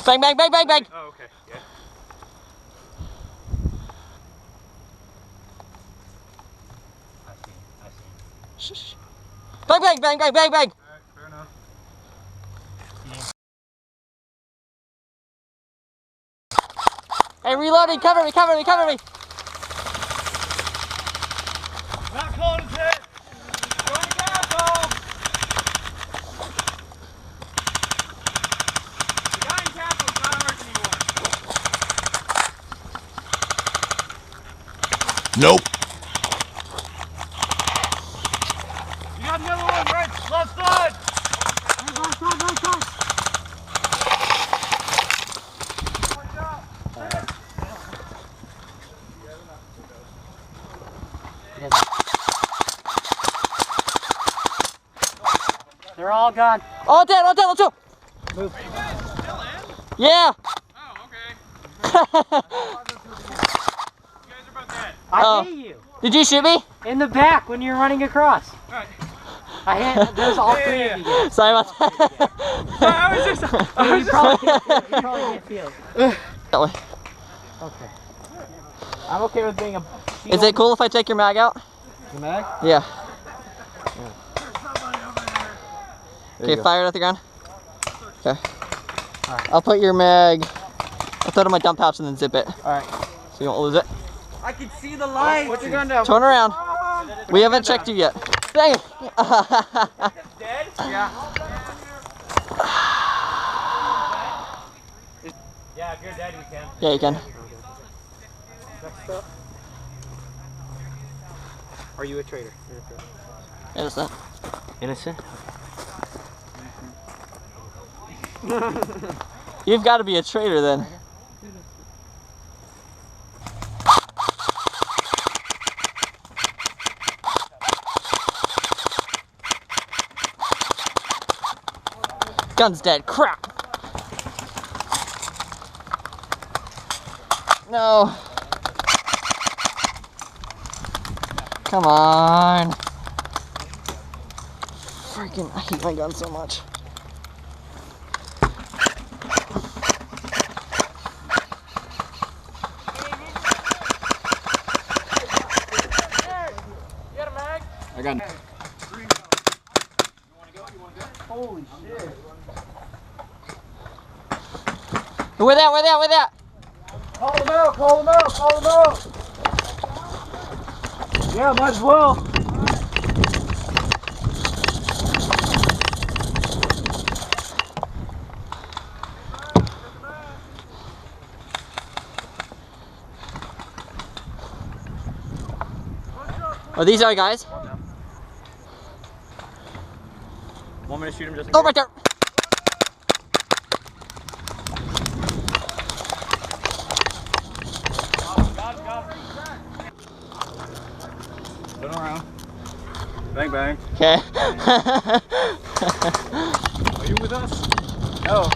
Bang, bang, bang, bang, bang. Oh, okay. Yeah. I see. Shh. Bang, bang, bang, bang, bang, bang. Alright, fair enough. Hey, reloading. Cover me, cover me, cover me. Not calling his head. Going to castle. The guy in castle is not hurt anymore. Nope. You got another one right left side. Left side, left side. They're all gone. All dead, all dead, let's go. Move. Yeah. Oh, okay. You guys are both dead. I hit you. Did you shoot me? In the back when you're running across. Alright. I hit, there's all three of you guys. Sorry about that. So I was just. You probably can't feel it. You probably can't feel it. That way. Okay. I'm okay with being a shield. Is it cool if I take your mag out? The mag? Yeah. There you Okay, go. fire it at the ground. Okay. Alright. I'll put your mag. I'll throw it in my dump pouch and then zip it. Alright. So you won't lose it. I can see the lights. What's your gun down? Turn around. We haven't checked you yet. Dang it. Dead? Yeah. Yeah, if you're dead, we can. Yeah, you can. Next up. Are you a traitor? Innocent. Innocent? You've got to be a traitor then. Gun's dead. Crap. No. Come on. Freaking, I hate my gun so much. I got. Holy shit. Where that? Where that? Where that? Call them out, call them out, call them out. Yeah, might as well. Oh, these are guys. Want me to shoot him just in Oh, case? right there. Turn around. Bang, bang. Okay. Are you with us? No.